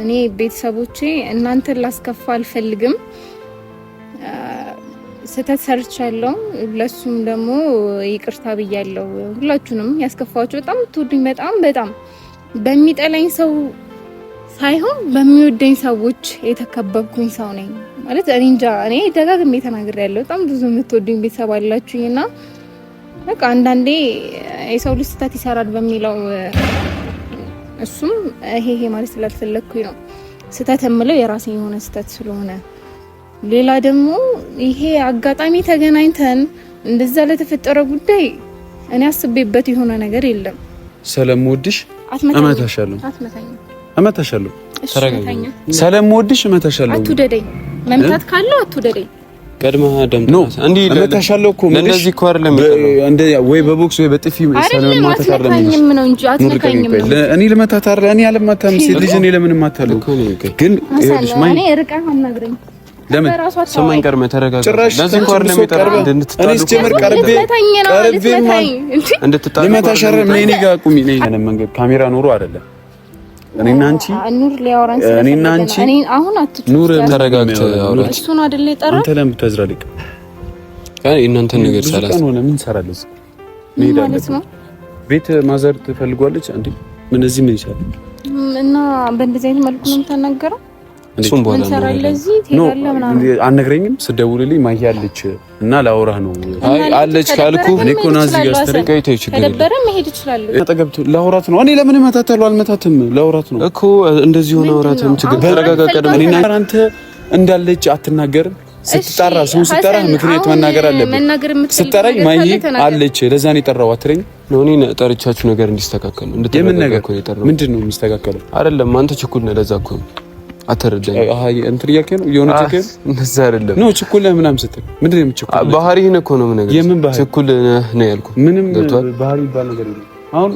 እኔ ቤተሰቦቼ እናንተን ላስከፋ አልፈልግም። ስህተት ሰርቻለሁ። ለሱም ደግሞ ይቅርታ ብያለሁ። ሁላችሁንም ያስከፋችሁ በጣም ትወዱኝ በጣም በሚጠላኝ ሰው ሳይሆን በሚወደኝ ሰዎች የተከበብኩኝ ሰው ነኝ ማለት እኔ እንጃ። እኔ ደጋግሜ ተናግሬያለሁ። በጣም ብዙ የምትወዱኝ ቤተሰብ አላችሁኝና በቃ አንዳንዴ የሰው ልጅ ስህተት ይሰራል በሚለው እሱም ይሄ ማለት ስላልፈለኩኝ ነው። ስህተት የምለው የራሴ የሆነ ስህተት ስለሆነ ሌላ ደግሞ ይሄ አጋጣሚ ተገናኝተን እንደዛ ለተፈጠረ ጉዳይ እኔ አስቤበት የሆነ ነገር የለም። ስለምወድሽ እመታሻለሁ። እመታሻለሁ። ተረጋጋ። ስለምወድሽ እመታሻለሁ። አትውደደኝ። መምታት ካለው አትውደደኝ። ቀድማ ደምታ እንዴ እመታሻለሁ እኮ እንደዚህ እኮ አይደለም እንደ ወይ በቦክስ ወይ በጥፊ ስለማታታረም ነው እንጂ አትነካኝም ነው። እኔ ልመታታረ እኔ አልመታም። ሲል ልጅ እኔ ለምን ማታለው ግን ይኸውልሽ ማይ እኔ ርቀህ አናግረኝ። ለምን ሰማኝ ቀርመ ተረጋጋ። ለዚህ እኮ አይደለም የጠራው እንድትጣሉ እኔ ጀመር ቀርቤ እንድትጣሉ ልመታሻረ እኔ ጋር ቁሚ ነኝ መንገድ ካሜራ ኖሮ አይደለም እኔና አንቺ ኑር ሊያወራን ስለፈለገ እኔና አንቺ እኔ አሁን አትጩ ኑር ተረጋግተ አውራች እሱን አይደለ የጠራ አንተ ለምን ተዝራልክ እናንተ ነገር ሰላም ሆነ ምን ሰራለስ ማለት ነው። ቤት ማዘር ትፈልጓለች እንዴ ምን እዚህ ምን ይችላል እና በእንደዚህ አይነት መልኩ ነው የምታናገረው። እሱም በኋላ ነው አነግረኝም ስደውልልኝ ማያለች እና ላውራህ ነው አለች ካልኩ እኔ እኮ ናዚ ጋር ስትረጋይተ ይችላል ተደበረ መሄድ ይችላል። ተጠገብቱ ላውራት ነው እኔ ለምን መታተሉ አልመታተም ላውራት ነው እኮ እንደዚህ ሆነ አውራትም ችግር ተረጋጋ። ቀደም እኔና አንተ እንዳለች አትናገርም። ስትጣራ ሰው ስትጣራ ምክንያት መናገር አለብህ። ስትጠራኝ ማይ አለች ለዛ ነው የጠራው አትረኝ ነው እኔ ጠርቻችሁ ነገር እንዲስተካከል ነው እንድትነጋገሩ እኮ የጠራው ምንድነው የሚስተካከለው አይደለም አንተ ችኩል ነህ ለዛ እኮ አተረዳኝ እንትን እያልከኝ ነው የሆነ ችግር እንደዛ አይደለም ነው ችኩል ምናምን ስትል ምንድነው የምትችኩል ባህሪህን እኮ ነው ነገር ችኩል ነው ያልኩት ምንም ባህሪ ይባል ነገር የለም። አሁን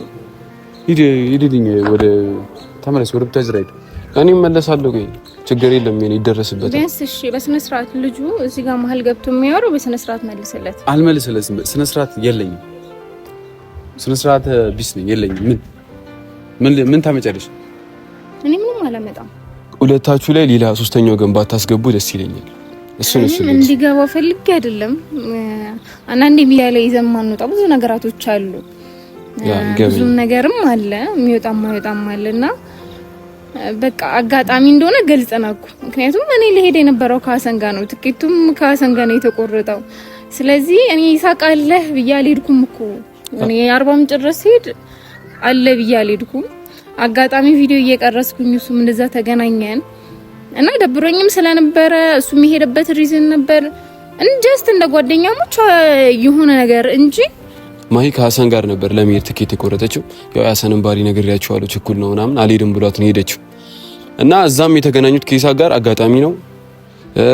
ሂድልኝ ወደ ተመለስ ወደ ብታዝራይድ እኔ መለሳለሁ ግን ችግር የለም የኔ ይደረስበታል ቢያንስ እሺ በስነ ስርዓት ልጁ እዚህ ጋር መሀል ገብቶ የሚያወራው በስነ ስርዓት መልስለት አልመልስለትም ስነ ስርዓት የለኝም ስነ ስርዓት ቢስ ነኝ የለኝም ምን ታመጫለሽ እኔ ምንም አላመጣም ሁለታችሁ ላይ ሌላ ሶስተኛው ግን ባታስገቡ ደስ ይለኛል እሱ እንዲገባ ፈልጌ አይደለም አንዳንዴ ሚዲያ ላይ ይዘማን ነው ብዙ ነገራቶች አሉ ብዙ ነገርም አለ የሚወጣም ማይወጣም አለና በቃ አጋጣሚ እንደሆነ ገልጽ ነው። ምክንያቱም እኔ ልሄድ የነበረው ከሀሰን ጋር ነው ትኬቱም ከሀሰን ጋር ነው የተቆረጠው። ስለዚህ እኔ ይሳቃለህ ብዬ አልሄድኩም እኮ እኔ 40 ምንጭ ድረስ ሄድ አለ ብዬ አልሄድኩም። አጋጣሚ ቪዲዮ እየቀረስኩኝ እሱም እንደዛ ተገናኘን እና ደብሮኝም ስለነበረ እሱ የሚሄድበት ሪዝን ነበር እንጀስት እንደ ጓደኛሞች የሆነ ነገር እንጂ ማሂ ከሀሰን ጋር ነበር ለመሄድ ትኬት የቆረጠችው። ያው ሀሰንን ባሪ ነግሬያቸዋለሁ ችኩል ነው ምናምን አልሄድም ብሏት ነው ሄደችው እና እዛም የተገናኙት ከይሳ ጋር አጋጣሚ ነው።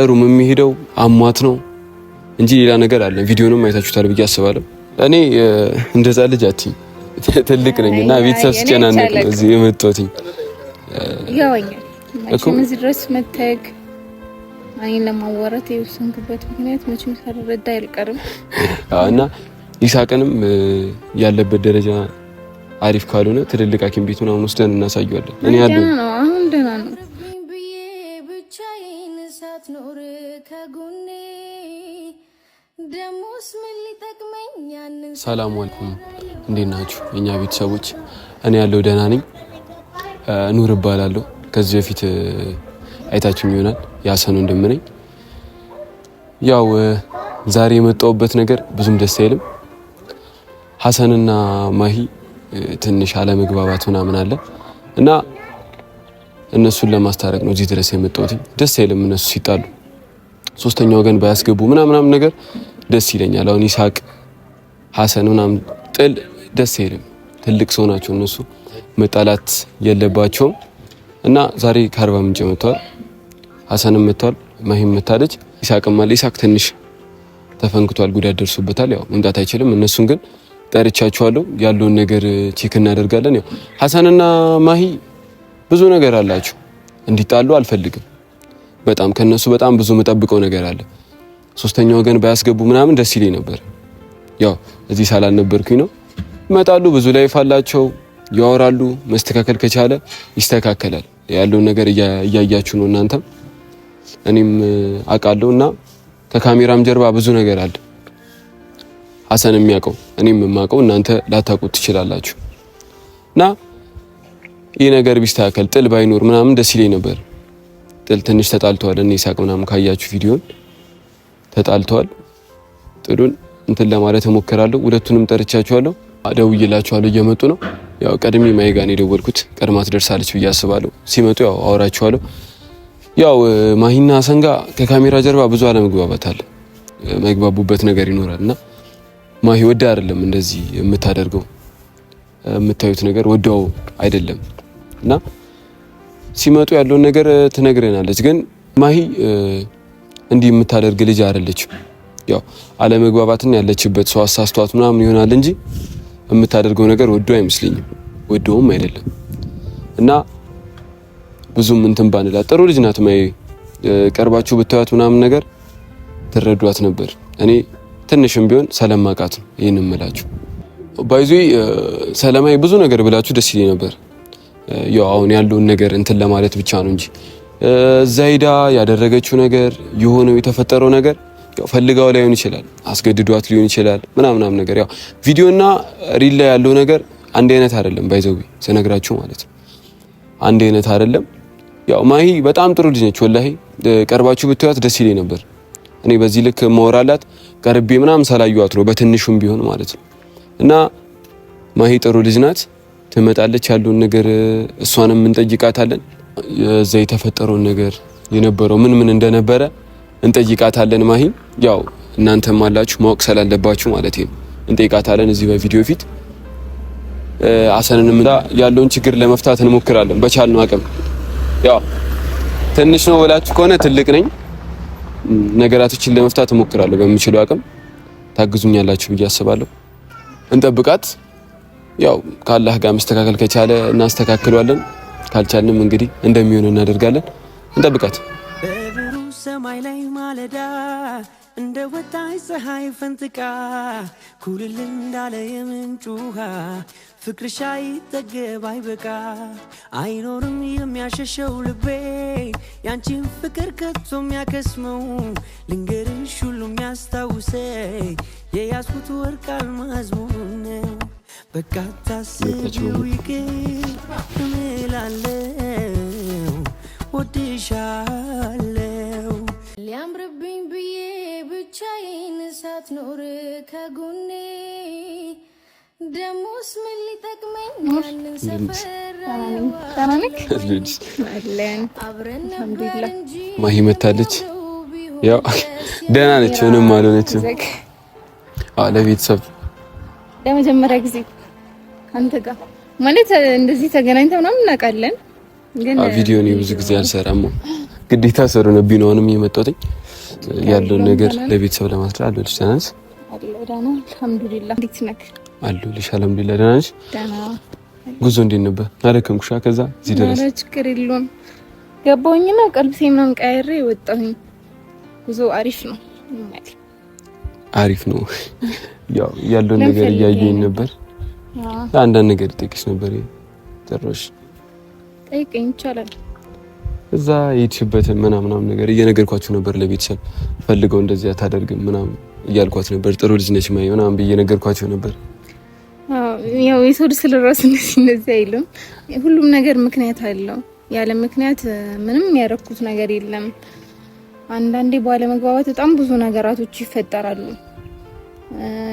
ሩም የሚሄደው አሟት ነው እንጂ ሌላ ነገር አለ። ቪዲዮንም አይታችሁታል ብዬ አስባለሁ። እኔ እንደዛ ልጅ አትይ ትልቅ ነኝና ቤተሰብ ስጨናነቅ ነው እዚህ የመጣሁት ይገባኛል። መቼም እዚህ ድረስ መተክ አይን ለማዋራት የወሰንኩበት ምክንያት መቼም ሳልረዳ አይቀርም እና ይሳቅንም ያለበት ደረጃ አሪፍ ካልሆነ ትልልቅ ሐኪም ቤት ምናምን ወስደን እናሳየዋለን። እኔ ያለው አሁን ደህና ነው ብቻዬን ሳትኖር ከጎኔ ደሞስ ምን ሊጠቅመኝ ያንን። ሰላም አለይኩም እንዴት ናችሁ የኛ ቤተሰቦች? እኔ ያለው ደህና ነኝ። ኑር እባላለሁ። ከዚህ በፊት አይታችሁኝ ይሆናል ያሰኑ እንደምነኝ። ያው ዛሬ የመጣሁበት ነገር ብዙም ደስ አይልም። ሀሰንና ማሂ ትንሽ አለመግባባት ምናምን አለ እና እነሱን ለማስታረቅ ነው እዚህ ድረስ የመጣሁት። ደስ አይልም እነሱ ሲጣሉ ሶስተኛው ወገን ባያስገቡ ምናምን ነገር ደስ ይለኛል። አሁን ይሳቅ ሀሰን ምናምን ጥል ደስ አይልም። ትልቅ ሰው ናቸው እነሱ መጣላት የለባቸውም እና ዛሬ ከአርባ ምንጭ መጥቷል። ሀሰንም መጥቷል፣ ማሂም መጣለች፣ ይሳቅም አለ። ይሳቅ ትንሽ ተፈንክቷል፣ ጉዳት ደርሶበታል። ያው መምጣት አይችልም። እነሱን ግን ጠርቻቸዋለሁ። ያለውን ነገር ቼክ እናደርጋለን። ያው ሀሰንና ማሂ ብዙ ነገር አላቸው። እንዲጣሉ አልፈልግም። በጣም ከነሱ በጣም ብዙ መጠብቀው ነገር አለ። ሶስተኛው ወገን ባያስገቡ ምናምን ደስ ይለኝ ነበር። ያው እዚህ ሳላልነበርኩኝ ነው። ይመጣሉ፣ ብዙ ላይፍ አላቸው፣ ያወራሉ። መስተካከል ከቻለ ይስተካከላል። ያለውን ነገር እያያችሁ ነው እናንተም እኔም አውቃለሁና ከካሜራም ጀርባ ብዙ ነገር አለ። ሐሰን የሚያውቀው እኔም የማውቀው እናንተ ላታውቁት ትችላላችሁ። እና ይሄ ነገር ቢስተካከል ጥል ባይኖር ምናምን ደስ ይለኝ ነበር። ጥል ትንሽ ተጣልተዋል። እኔ ሳቅ ምናምን ካያችሁ ቪዲዮን ተጣልተዋል። ጥሉን እንትን ለማለት እሞክራለሁ። ሁለቱንም ጠርቻቸዋለሁ፣ ደውዬላቸዋለሁ። እየመጡ ነው። ያው ቀድሜ ማይጋን የደወልኩት ቀድማ ትደርሳለች ብዬ አስባለሁ። ሲመጡ ያው አወራቸዋለሁ። ያው ማሂና ሐሰን ጋር ከካሜራ ጀርባ ብዙ አለመግባባት አለ። ማይግባቡበት ነገር ይኖራልና ማሂ ወዳ አይደለም እንደዚህ የምታደርገው። የምታዩት ነገር ወዳው አይደለም እና ሲመጡ ያለውን ነገር ትነግረናለች። ግን ማሂ እንዲህ የምታደርግ ልጅ አይደለችም። ያው አለመግባባትን ያለችበት ሰው አሳስቷት ምናምን ይሆናል እንጂ የምታደርገው ነገር ወዶ አይመስልኝም። ወዶም አይደለም እና ብዙም እንትን ባንላት ጥሩ ልጅ ናት ማሂ። ቀርባችሁ ብታዩት ምናምን ነገር ትረዷት ነበር። እኔ ትንሽም ቢሆን ሰለማቃት ነው ይሄን እምላችሁ። ባይዙ ሰለማይ ብዙ ነገር ብላችሁ ደስ ይለኝ ነበር። ያው አሁን ያለውን ነገር እንትን ለማለት ብቻ ነው እንጂ ዛይዳ ያደረገችው ነገር የሆነው የተፈጠረው ነገር ያው ፈልጋው ላይሆን ይችላል፣ አስገድዷት ሊሆን ይችላል ምናምን ነገር። ያው ቪዲዮና ሪል ላይ ያለው ነገር አንድ አይነት አይደለም። ባይዘው ስነግራችሁ ማለት ነው አንድ አይነት አይደለም። ያው ማሂ በጣም ጥሩ ልጅ ነች። ወላሂ ቀርባችሁ ብታዩት ደስ ይለኝ ነበር። እኔ በዚህ ልክ ማወራላት ቀርቤ ምናምን ሳላዩዋት ነው በትንሹም ቢሆን ማለት ነው። እና ማሂ ጥሩ ልጅ ናት። ትመጣለች፣ ያለውን ነገር እሷንም እንጠይቃታለን። እዛ የተፈጠረውን ነገር የነበረው ምን እንደነበረ እንጠይቃታለን። ማሂ ያው እናንተም አላችሁ ማወቅ ስላለባችሁ ማለት ነው እንጠይቃታለን እዚህ በቪዲዮ ፊት። ሐሰንንም ያለውን ችግር ለመፍታት እንሞክራለን በቻልነው አቅም። ያው ትንሽ ነው ብላችሁ ከሆነ ትልቅ ነኝ፣ ነገራቶችን ለመፍታት እሞክራለሁ በሚችለው አቅም። ታግዙኛላችሁ ብዬ አስባለሁ። እንጠብቃት። ያው ከአላህ ጋር መስተካከል ከቻለ እናስተካክለዋለን፣ ካልቻልንም እንግዲህ እንደሚሆን እናደርጋለን። እንጠብቃት። በብሩ ሰማይ ላይ ማለዳ እንደ ወጣይ ፀሐይ ፈንጥቃ ኩልል እንዳለ የምንጭ ውሃ ፍቅርሽ አይጠገብ አይበቃ አይኖርም የሚያሸሸው ልቤ ያንቺን ፍቅር ከቶ የሚያከስመው ልንገርሽ ሁሉ የሚያስታውሰኝ የያዝኩት ወርቅ አልማዝ ነው። በቃ ታስቢው ይቅር እምላለው ወድሻለው ሊያምርብኝ ብዬ ብቻዬን ሳትኖር ከጎኔ ደሞስ ምን ሊጠቅመኝ ያንን ሰፈር አብረን ነበር እንጂ ማሂ መታለች። ያው ደህና ነች፣ ምንም አልሆነችም። ለቤተሰብ ለመጀመሪያ ጊዜ አንተ ጋር ማለት እንደዚህ ተገናኝተን ምናምን እናውቃለን፣ ግን ቪዲዮ ነው ብዙ ጊዜ አልሰራም። ግዴታ ሰሩነብኝ ነው አሁንም የመጣሁት ያለውን ነገር ለቤተሰብ ለማስረዳት አለልሽ። ተናንስ አለዳና አልሐምዱሊላህ። እንዴት ነህ? አለልሽ አልሐምዱሊላህ። ደህና ነሽ? ደህና። ጉዞ እንዴት ነበር? አደከምኩሽ? ከዛ እዚህ ድረስ ችግር የለውም። ገባሁኝና ቀልብሴ ምናምን ቀይሬ ወጣሁኝ። ጉዞ አሪፍ ነው ማለት አሪፍ ነው። ያው ያለውን ነገር እያየኝ ነበር። አንዳንድ ነገር ጠይቅሽ ነበር። ጨረሽ? ጠይቀኝ ይቻላል። እዛ የሄድሽበት ምናምን ነገር እየነገርኳችሁ ነበር ለቤተሰብ። ፈልገው እንደዚህ አታደርግም ምናምን እያልኳት ነበር። ጥሩ ልጅ ነች ማይ ምናምን ብዬ ነገርኳችሁ ነበር። ያው የሰው ልጅ ስለራሱ እንደዚህ አይልም። ሁሉም ነገር ምክንያት አለው። ያለ ምክንያት ምንም ያረኩት ነገር የለም። አንዳንዴ ባለመግባባት በጣም ብዙ ነገራቶች ይፈጠራሉ።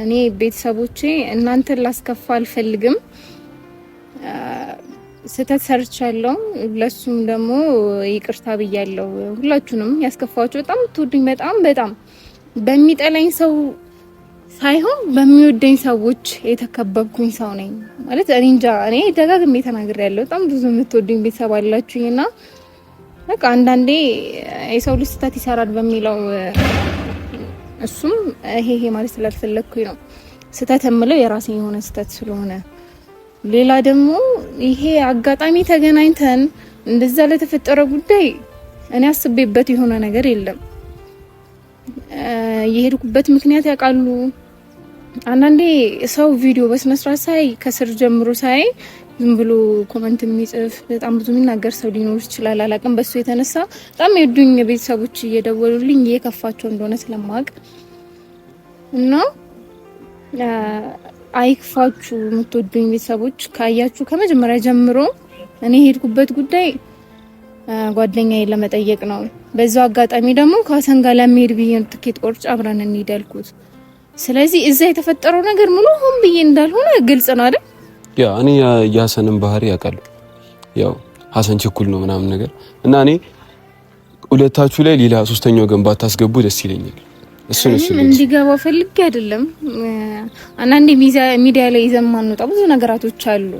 እኔ ቤተሰቦቼ እናንተን ላስከፋ አልፈልግም። ስህተት ሰርቻለሁ፣ ለሱም ደግሞ ይቅርታ ብያለሁ። ሁላችሁንም ያስከፋችሁ በጣም ትወዱኝ በጣም በሚጠላኝ ሰው ሳይሆን በሚወደኝ ሰዎች የተከበብኩኝ ሰው ነኝ ማለት እኔ እንጃ። እኔ ደጋግሜ ተናግሬያለሁ። በጣም ብዙ የምትወዱኝ ቤተሰብ አላችሁኝና በቃ አንዳንዴ የሰው ልጅ ስህተት ይሰራል በሚለው እሱም ይሄ ማለት ስላልፈለኩኝ ነው። ስህተት የምለው የራሴ የሆነ ስህተት ስለሆነ፣ ሌላ ደግሞ ይሄ አጋጣሚ ተገናኝተን እንደዛ ለተፈጠረ ጉዳይ እኔ አስቤበት የሆነ ነገር የለም። የሄድኩበት ምክንያት ያውቃሉ። አንዳንዴ ሰው ቪዲዮ በስነ ስርዓት ሳይ ከስር ጀምሮ ሳይ ዝም ብሎ ኮመንት የሚጽፍ በጣም ብዙ የሚናገር ሰው ሊኖር ይችላል። አላቅም። በሱ የተነሳ በጣም የወዱኝ ቤተሰቦች እየደወሉልኝ እየከፋቸው እንደሆነ ስለማውቅ እና አይክፋችሁ የምትወዱኝ ቤተሰቦች ካያችሁ ከመጀመሪያ ጀምሮ እኔ ሄድኩበት ጉዳይ ጓደኛዬን ለመጠየቅ ነው። በዛው አጋጣሚ ደግሞ ከሀሰን ጋር ለመሄድ ብዬ ትኬት ቆርጬ አብረን እንሂድ ያልኩት። ስለዚህ እዛ የተፈጠረው ነገር ሙሉ ሆን ብዬ እንዳልሆነ ግልጽ ነው አይደል? ያ እኔ የሀሰንን ባህሪ ያውቃለሁ። ያው ሀሰን ችኩል ነው ምናምን ነገር እና እኔ ሁለታችሁ ላይ ሌላ ሶስተኛው ወገን ባታስገቡ ደስ ይለኛል። እሱ እንዲገባ ፈልጌ አይደለም። አንዳንዴ ሚዲያ ላይ ይዘን ማንወጣ ብዙ ነገራቶች አሉ።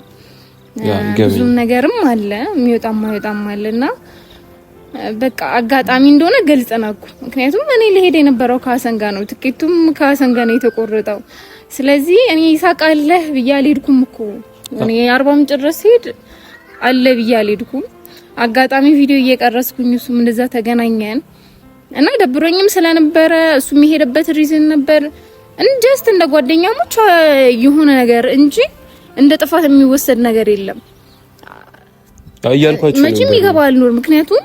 ብዙ ነገርም አለ የሚወጣም አይወጣም አለና በቃ አጋጣሚ እንደሆነ ግልጽ ነው እኮ። ምክንያቱም እኔ ልሄድ የነበረው ከሀሰን ጋር ነው። ትኬቱም ከሀሰን ጋር ነው የተቆረጠው። ስለዚህ እኔ ይሳቅ አለህ ብዬ አልሄድኩም እኮ። እኔ 40 ምንጭ ድረስ ሄድ አለ ብዬ አልሄድኩም። አጋጣሚ ቪዲዮ እየቀረስኩኝ እሱም እንደዛ ተገናኘን እና ደብሮኝም ስለነበረ እሱ የሚሄድበት ሪዝን ነበር ጀስት እንደ ጓደኛሞች የሆነ ነገር እንጂ እንደ ጥፋት የሚወሰድ ነገር የለም። አያልኳችሁ መቼም ይገባል ኑር። ምክንያቱም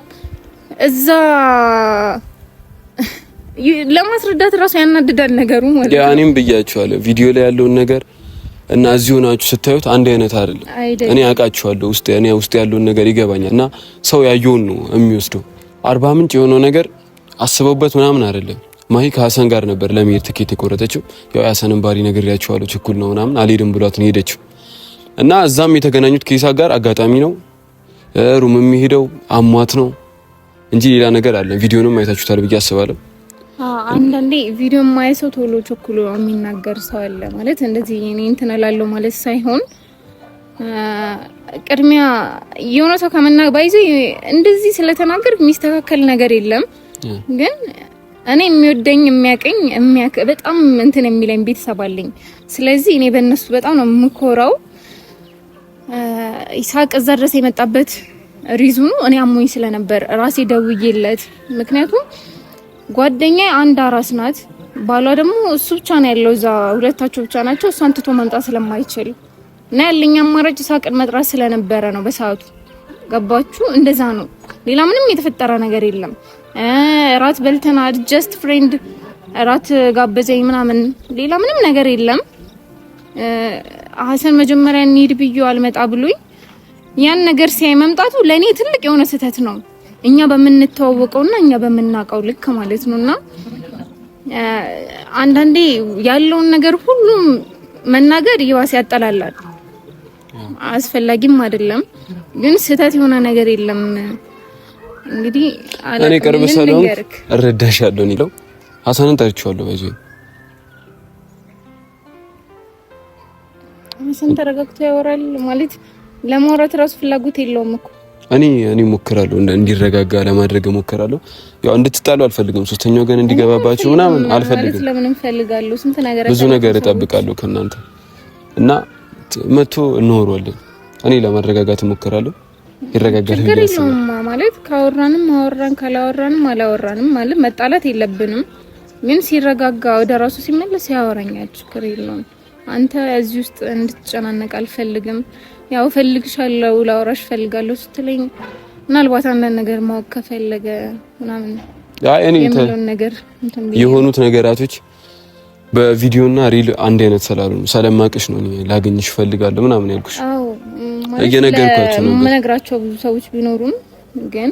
እዛ ለማስረዳት ራሱ ያናድዳል ነገሩ ማለት ነው። እኔም ብያችኋለሁ ቪዲዮ ላይ ያለውን ነገር እና እዚሁ ናችሁ ስታዩት አንድ አይነት አይደለም። እኔ አውቃችኋለሁ ውስጥ ያለውን ነገር ይገባኛል። እና ሰው ያየውን ነው የሚወስደው። 40 ምንጭ የሆነው ነገር አስበውበት ምናምን አይደለም። ማሂ ከሀሰን ጋር ነበር ለመሄድ ትኬት የቆረጠችው። ያው ያሰንን ባሪ ነግሬያችኋለሁ፣ ችኩል ነው ምናምን አልሄድም ብሏት ነው ሄደችው። እና እዛም የተገናኙት ከይሳቅ ጋር አጋጣሚ ነው። ሩም የሚሄደው አሟት ነው እንጂ ሌላ ነገር አለ። ቪዲዮንም አይታችሁታል ብዬ አስባለሁ። አንዳንዴ ቪዲዮ ማየት ሰው ቶሎ ቸኩሎ የሚናገር ሰው አለ ማለት እንደዚህ እኔ እንትን እላለሁ ማለት ሳይሆን ቅድሚያ የሆነ ሰው ከመናገር ባይዘ እንደዚህ ስለተናገር የሚስተካከል ነገር የለም። ግን እኔ የሚወደኝ የሚያቀኝ በጣም እንትን የሚለኝ ቤተሰብ አለኝ። ስለዚህ እኔ በእነሱ በጣም ነው የምኮራው። ይሳቅ እዛ ድረስ የመጣበት ሪዝኑ እኔ አሞኝ ስለነበር ራሴ ደውዬለት፣ ምክንያቱም ጓደኛዬ አንድ አራስ ናት፣ ባሏ ደግሞ እሱ ብቻ ነው ያለው፣ እዛ ሁለታቸው ብቻ ናቸው። እሷን ትቶ መምጣት ስለማይችል እና ያለኝ አማራጭ ይሳቅን መጥራት ስለነበረ ነው በሰዓቱ። ገባችሁ? እንደዛ ነው። ሌላ ምንም የተፈጠረ ነገር የለም። ራት በልተናል፣ ጀስት ፍሬንድ ራት ጋበዘኝ ምናምን፣ ሌላ ምንም ነገር የለም። ሀሰን መጀመሪያ እንሂድ ብዬ አልመጣ ብሎኝ ያን ነገር ሲያይ መምጣቱ ለኔ ትልቅ የሆነ ስህተት ነው። እኛ በምንተዋወቀውና እኛ በምናውቀው ልክ ማለት ነውና አንዳንዴ ያለውን ነገር ሁሉም መናገር ይዋስ ያጠላላል። አስፈላጊም አይደለም፣ ግን ስህተት የሆነ ነገር የለም። እንግዲህ እኔ ቅርብ ሰላም እረዳሻለሁ ነው ሀሰንን ጠርቼዋለሁ። በዚህ ሀሰን ተረጋግቶ ያወራል ማለት ለማውራት ራሱ ፍላጎት የለውም እኮ። እኔ ሞክራለሁ እንዲረጋጋ ለማድረግ ሞክራለሁ። ያው እንድትጣሉ አልፈልግም፣ ሶስተኛው ግን እንዲገባባችሁ ምናምን አልፈልግም። ስለምን እንፈልጋለሁ? ስንት ነገር ብዙ ነገር እጠብቃለሁ ከእናንተ እና መጥቶ እንወራለን። እኔ ለማረጋጋት ሞክራለሁ። ይረጋጋል ማለት ካወራንም አወራን ካላወራንም አላወራንም ማለት መጣላት የለብንም። ግን ሲረጋጋ ወደ ራሱ ሲመለስ ያወራኛል፣ ችግር የለውም። አንተ እዚህ ውስጥ እንድትጨናነቅ አልፈልግም። ያው ፈልግሻለሁ፣ ላወራሽ ፈልጋለሁ ስትለኝ ምናልባት አንዳንድ ነገር ማወቅ ከፈለገ ምናምን እኔ ነገር የሆኑት ነገራቶች በቪዲዮና ሪል አንድ አይነት ስላሉ ሰለማቅሽ ነው ላገኝሽ ፈልጋለሁ ምናምን ያልኩሽ። አዎ እየነገርኳችሁ ነው። የምነግራቸው ብዙ ሰዎች ቢኖሩም ግን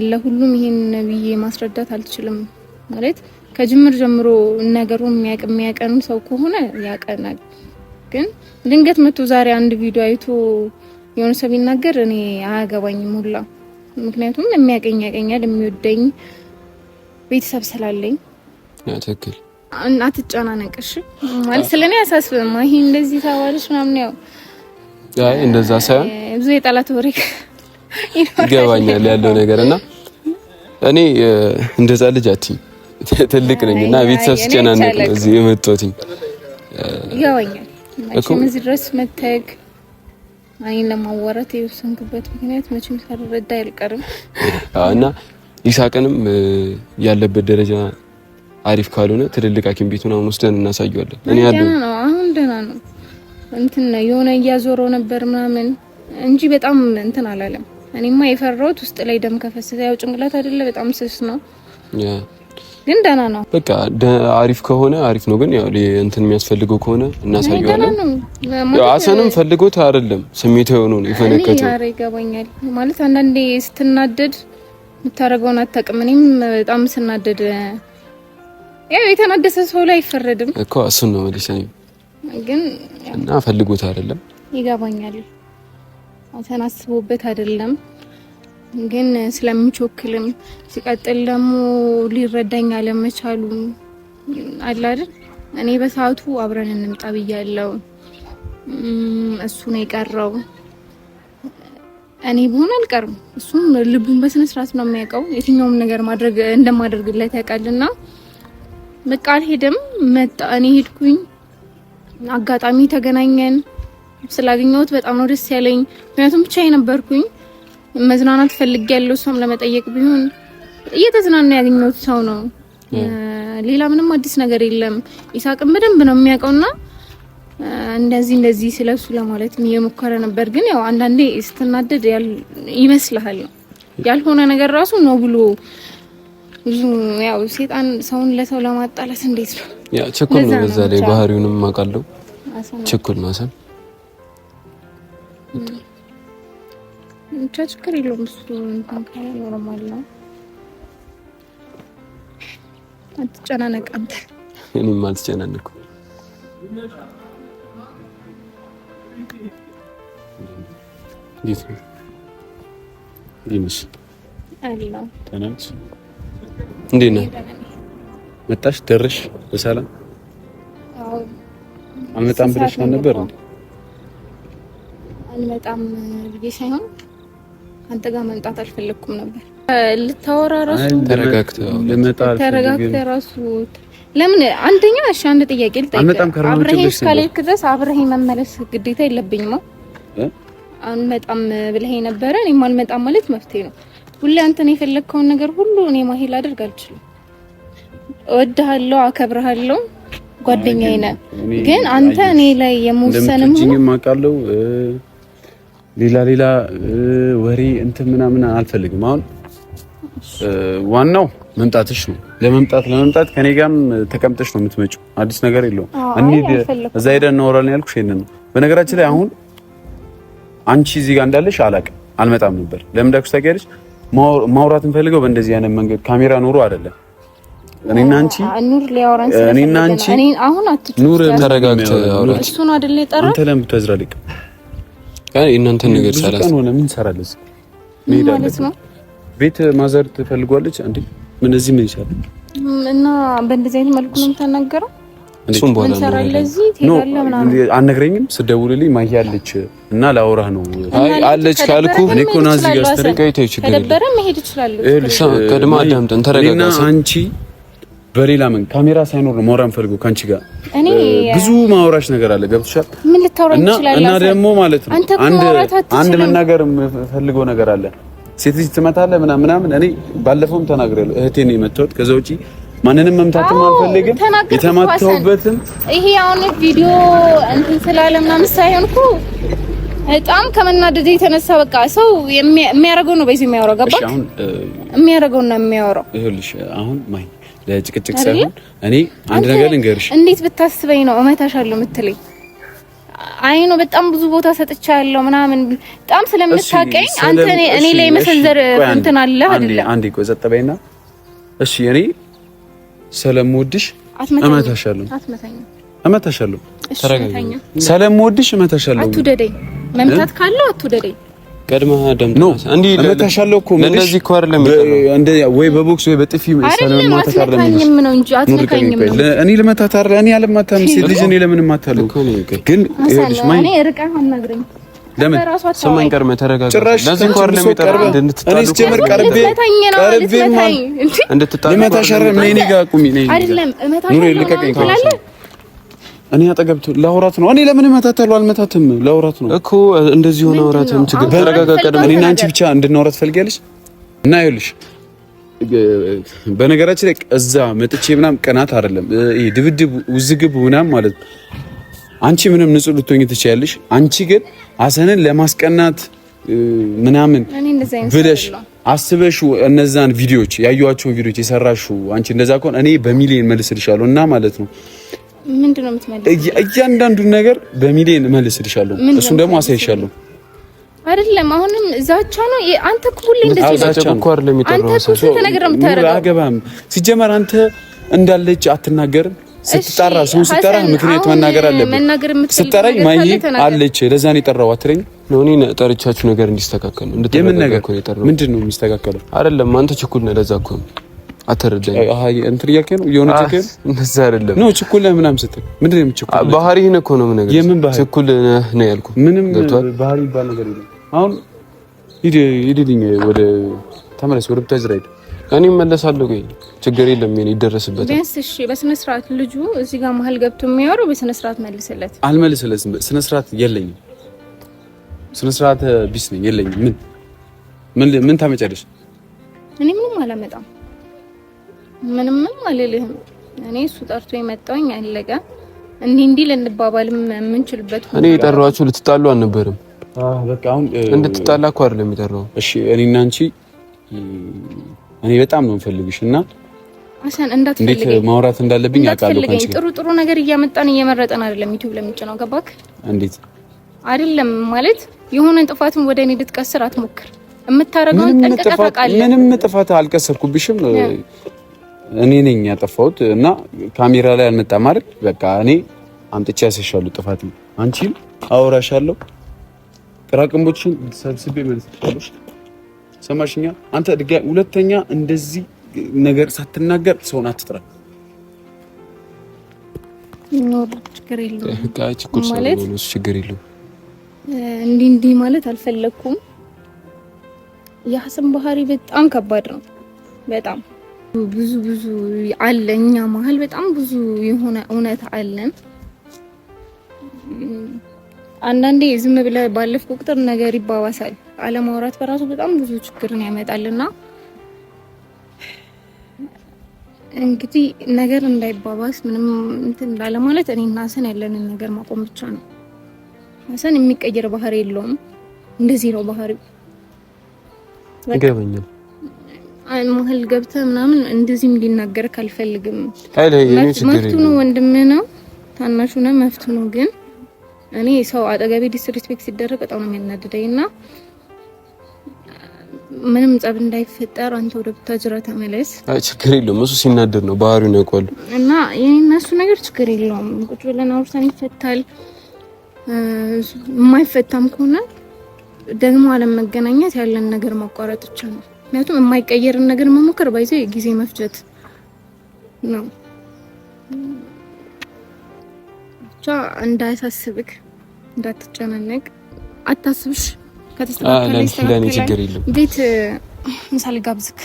ለሁሉም ይሄን ነብዬ ማስረዳት አልችልም። ማለት ከጅምር ጀምሮ ነገሩን የሚያቀን ሰው ከሆነ ያቀናል። ግን ድንገት መጥቶ ዛሬ አንድ ቪዲዮ አይቶ የሆነ ሰው ቢናገር እኔ አያገባኝም ሁላ። ምክንያቱም የሚያቀኝ ያቀኛል፣ የሚወደኝ ቤተሰብ ስላለኝ። ትክክል። አትጨናነቅሽ ማለት ስለኔ አሳስብም። ይሄ እንደዚህ ታዋለሽ ምናምን ያው እንደዛ ሳይሆን ብዙ የጠላት ወሬ ይገባኛል ያለው ነገርና እኔ እንደዛ ልጅ አትይ ትልቅ ነኝና ቤተሰብ ሲጨናነቅ ነው እዚህ የመጣሁት። ይገባኛል መቼም እዚህ ድረስ መተክ አይን ለማዋራት የወሰንኩበት ምክንያት መቼም ሳልረዳ አይልቀርም። እና ይሳቅንም ያለበት ደረጃ አሪፍ ካልሆነ ትልልቅ ሐኪም ቤት ምናምን ወስደን እናሳየዋለን። እኔ ያለው አሁን ደህና ነው እንትን የሆነ እያዞረው ነበር ምናምን እንጂ በጣም እንትን አላለም። እኔማ የፈራሁት ውስጥ ላይ ደም ከፈሰሰ ያው ጭንቅላት አይደለ በጣም ስስ ነው ግን ደህና ነው። በቃ አሪፍ ከሆነ አሪፍ ነው። ግን ያው እንትን የሚያስፈልገው ከሆነ እናሳየዋለን። ያው አሰንም ፈልጎት አይደለም ስሜታዊ ሆኖ ነው የፈነከተው። ያሬ ይገባኛል ማለት አንዳንዴ ስትናደድ የምታረገውን አታውቅም። እኔም በጣም ስናደድ ያው የተናደሰ ሰው ላይ አይፈረድም እኮ እሱን ነው መልሰኝ ግን እና ፈልጎት አይደለም ይገባኛል። አሰናስቦበት አይደለም ግን ስለምቾክልም ሲቀጥል ደግሞ ሊረዳኝ አለመቻሉ አለ አይደል። እኔ በሰዓቱ አብረን እንምጣ ብያለሁ። እሱ ነው የቀረው። እኔ ብሆን አልቀርም። እሱም ልቡን በስነ ስርዓት ነው የሚያውቀው። የትኛውም ነገር ማድረግ እንደማደርግለት ያውቃልና በቃ አልሄድም። መጣ፣ እኔ ሄድኩኝ። አጋጣሚ ተገናኘን። ስላገኘሁት በጣም ነው ደስ ያለኝ። ምክንያቱም ብቻዬን ነበርኩኝ። መዝናናት ፈልጌያለሁ። እሷም ለመጠየቅ ቢሆን እየተዝናና ያገኘሁት ሰው ነው። ሌላ ምንም አዲስ ነገር የለም። ኢሳቅም በደንብ ነው የሚያውቀውና እንደዚህ ስለሱ ለማለት እየሞከረ ነበር። ግን ያው አንዳንዴ ስትናደድ ይመስልሃል ያልሆነ ነገር ራሱ ነው ብሎ ብዙ ያው ሰይጣን ሰውን ለሰው ለማጣላት እንዴት ነው ያ ችኩል ነው። በዛ ላይ ባህሪውንም አውቃለሁ። ችኩል ነው አሰን ችግር የለውም። እሱ እንኳን ካለ ኖርማል ነው። አትጨናነቅ አንተ። እኔም አልተጨናነኩም። እንዴት ነው ይምሽ አላ ተናንስ እንዴት ነው መጣሽ? ደርሽ በሰላም? አዎ አልመጣም ብለሽ ነበር እንዴ? አልመጣም ብዬ ሳይሆን አንተ ጋር መምጣት አልፈለኩም ነበር። ልታወራ ራሱ ተረጋግተህ ራሱ ለምን አንደኛ እሺ አንድ ጥያቄ ልጠይቅ። አብረኸኝ እስካልሄድክ ድረስ አብረኸኝ መመለስ ግዴታ የለብኝም። አንመጣም ብለኸኝ ነበረ። እኔም አልመጣም ማለት መፍትሄ ነው። ሁሌ አንተ ነው የፈለግከውን ነገር ሁሉ እኔ ማሂል አድርግ አልችልም። እወድሃለሁ፣ አከብርሃለሁ፣ ጓደኛዬ ነህ። ግን አንተ እኔ ላይ የመወሰንም አውቃለሁ። ሌላ ወሬ እንትን ምናምን አልፈልግም። አሁን ዋናው መምጣትሽ ነው። ለመምጣት ከኔ ጋርም ተቀምጠሽ ነው የምትመጪው። አዲስ ነገር የለውም። እንሂድ እዛ ሄደን እናወራለን ያልኩሽ ይሄንን ነው። በነገራችን ላይ አሁን አንቺ እዚህ ጋር እንዳለሽ አላውቅም፣ አልመጣም ነበር። ለምን ዳክስ ታውቂያለሽ? ማውራት እንፈልገው በእንደዚህ አይነት መንገድ ካሜራ ኑሮ አይደለም። እኔና አንቺ ኑር ሊያወራን እኔ አሁን ኑር ተረጋግተ አውራ። እሱ ነው አይደል የጠራ አንተ ለምን ተዝራልቅ? እናንተ ነገር ሰላም ሆነ ምን ሰራለስ? ማለት ነው ቤት ማዘር ትፈልጓለች እንዴ? ምን እዚህ ምን ይሻላል? እና በእንደዚህ አይነት መልኩ ነው የምትናገረው? እሱም በኋላ ነው ለዚህ ትሄዳለህ ምናምን አነግረኝም። ስደውልልኝ ማሂ አለች እና ላውራህ ነው። አይ አለች ካልኩ እኔ እኮ ነው እዚህ ጋር ስትረጋይተው ችግር የለም። ከደበረ መሄድ ይችላል። ቀድማ አዳምጠን ተረጋጋ። እና አንቺ በሌላ ምን ካሜራ ሳይኖር ነው ማውራን ፈልጎ ካንቺ ጋር እኔ ብዙ ማውራሽ ነገር አለ። ገብቶሻል? ምን ልታወራኝ ይችላል? እና ደግሞ ማለት ነው አንድ መናገር የምፈልገው ነገር አለ። ሴት ልጅ ትመታለህ ምናምን እኔ ባለፈውም ተናግሬያለሁ። እህቴ ነው የመታሁት። ከዛ ውጪ ማንንም መምታትም አልፈልግም። የተመታሁበትም ይሄ አሁን ቪዲዮ እንትን ስላለ ምናምን ሳይሆን እኮ በጣም ከመናደድ የተነሳ በቃ ሰው የሚያደርገው ነው በዚህ የሚያወራው። ገባህ? አሁን የሚያደርገው ነው የሚያወራው። ይኸውልሽ አሁን ማይ ለጭቅጭቅ ሳይሆን እኔ አንድ ነገር ልንገርሽ። እንዴት ብታስበኝ ነው እመታሻለሁ የምትለኝ? አይ ነው በጣም ብዙ ቦታ ሰጥቻለሁ ምናምን በጣም ስለምታቀኝ አንተ እኔ ላይ መሰንዘር እንትን አለ አይደል? አንዴ ቆይ ዘጥ በይና እሺ። እኔ ስለምወድሽ እመታሻለሁ። እመታሻለሁ። ተረጋጋ። ስለምወድሽ እመታሻለሁ። አትውደደኝ። መምታት ካለው አትውደደኝ። ቀድማ ደምጣስ እንዴ እመታሻለሁ እኮ እንደዚህ እኮ አይደለም እንደ ወይ በቦክስ ወይ በጥፊ ስለማታት አይደለም ነው እንጂ አትነካኝም ነው። እኔ ልመታት አይደል? እኔ አልመታም። ሴት ልጅ እኔ ለምን እማታለሁ? ግን ይኸውልሽ ማይ እኔ ርቀህ አናግረኝ። ለምን ሰማኝ? ቀርመህ ተረጋጋ። ለዚህ እኮ አይደለም የጠራው እንድትጣሉ። እኔ ጀመር ቀርቤ እንድትጣሉ ልመታሽ አይደል? እኔ ጋር ቁሚ ነኝ አይደለም እመታሻለሁ። እኔ አጠገብቱ ላውራት ነው። እኔ ለምን እመታታለሁ? አልመታትም። ላውራት ነው እኮ እንደዚህ ሆነ። አውራትም ችግር ተረጋጋ። ቀድመህ እኔና አንቺ ብቻ እንድናወራ ትፈልጊያለሽ? እና ይኸውልሽ በነገራችን ላይ እዛ መጥቼ ምናምን ቅናት አይደለም ይሄ ድብድብ ውዝግብ ምናምን ማለት አንቺ ምንም ንጹህ ልትሆኚ ትችያለሽ። አንቺ ግን ሀሰንን ለማስቀናት ምናምን ብለሽ አስበሽ እነዛን ቪዲዮዎች ያዩዋቸውን ቪዲዮዎች የሰራሽው አንቺ እንደዛ ከሆነ እኔ በሚሊዮን መልስልሻለሁ እና ማለት ነው። ምንድነው የምትመልሰው? እያንዳንዱን ነገር በሚሊዮን መልስልሻለሁ። እሱን ደግሞ አሳይሻለሁ። አይደለም አሁንም ዛቻ ነው። አንተ ሁሌ እንደዚህ ዛቻ እኮ አይደለም የሚጠራው ሰው አገባም። ሲጀመር አንተ እንዳለች አትናገርም። ስትጠራ ሰው ስትጠራ ምክንያት መናገር አለብህ። ስትጠራኝ ማይ አለች ለዛ ነው የጠራው አትረኝ ነው። እኔ ጠርቻችሁ ነገር እንዲስተካከል ነው እንድትነጋገር ነው የጠራው። ምንድነው የሚስተካከለው? አይደለም አንተ ችኩል ነህ። ለዛ እኮ ነው አትረዳኝ። እንትን እያልከኝ ነው የሆነ ችግር እንደዛ አይደለም ነው። ችኩል ነህ ምናምን ስትል ምንድነው የምትችኩል? ባህሪህን እኮ ነው ነገር ችኩል ነህ ነው ያልኩህ። ምንም ባህሪ ይባል ነገር የለም። አሁን ሂድልኝ ወደ ተመለስ፣ ወደ ብታዝራ ሂድ። እኔ እመለሳለሁ። ችግር የለም የኔ ይደረስበታል። ቢያንስ እሺ፣ በስነ ስርዓት ልጁ እዚህ ጋር መሀል ገብቶ የሚያወራው በስነ ስርዓት መልስለት። አልመልስለትም። ስነ ስርዓት የለኝም። ስነ ስርዓት ቢስ ነኝ የለኝም። ምን ታመጫለሽ? እኔ ምንም አላመጣም። ምንም አልልህም። እኔ እሱ ጠርቶ የመጣውኝ አለቀ። እንዲህ ልንባባልም የምንችልበት እኔ የጠራኋችሁ ልትጣሉ አልነበረም። በቃ አሁን እንድትጣላ እኮ አይደለም የጠራው። እሺ እኔና አንቺ እኔ በጣም ነው የምፈልግሽ እና አሰን እንዳትፈልገኝ እንዴት ማውራት እንዳለብኝ አውቃለሁ። ካንቺ ጥሩ ነገር እያመጣን እየመረጠን አይደለም ዩቲዩብ ለምንጭነው። ገባክ? እንዴት አይደለም ማለት የሆነ ጥፋትም ወደ እኔ ልትቀስር አትሞክር። የምታረገውን ጠንቀቃ ታውቃለህ። ምንም ጥፋት አልቀሰርኩብሽም። እኔ ነኝ ያጠፋሁት እና ካሜራ ላይ አልመጣም አይደል? በቃ እኔ አምጥቼ ያሰሻለሁ ጥፋት። አንቺም አወራሻለሁ ጥራቅምቦችን ሰብስቤ መልስልሻለሁ። ሰማሽኛ? አንተ ድጋሚ ሁለተኛ እንደዚህ ነገር ሳትናገር ሰውን አትጥራ። ችግር የለውም ማለት ችግር የለውም። እንዲህ ማለት አልፈለኩም። የሀሰን ባህሪ በጣም ከባድ ነው። በጣም ብዙ አለ እኛ መሀል በጣም ብዙ የሆነ እውነት አለን። አንዳንዴ ዝም ብለህ ባለፍ ቁጥር ነገር ይባባሳል። አለማውራት በራሱ በጣም ብዙ ችግርን ያመጣልና እንግዲህ ነገር እንዳይባባስ ምንም እንትን እንዳለ ማለት እኔና ሀሰን ያለንን ነገር ማቆም ብቻ ነው። ሀሰን የሚቀየር ባህሪ የለውም። እንደዚህ ነው ባህሪው። ይገባኛል። መሀል ገብተህ ምናምን እንደዚህም ሊናገር ካልፈልግም መፍቱ ነው። ወንድምህ ነው፣ ታናሹ ነው፣ መፍቱ ነው። ግን እኔ ሰው አጠገቤ ዲስሪስፔክት ሲደረግ በጣም ነው የሚያናድደኝ እና ምንም ጸብ እንዳይፈጠር አንተ ወደ ቡታጅራ ተመለስ። ችግር የለውም። እሱ ሲናደድ ነው ባህሪውን ያውቃል። እና የእነሱ ነገር ችግር የለውም። ቁጭ ብለን አውርተን ይፈታል። የማይፈታም ከሆነ ደግሞ አለመገናኘት ያለን ነገር ማቋረጥ ብቻ ነው። ምክንያቱም የማይቀየርን ነገር መሞከር ባይዘ ጊዜ መፍጀት ነው። ብቻ እንዳያሳስብክ፣ እንዳትጨናነቅ፣ አታስብሽ። ከተስተካከለ ለኔ ችግር የለም። ቤት ምሳሌ ጋብዝክ።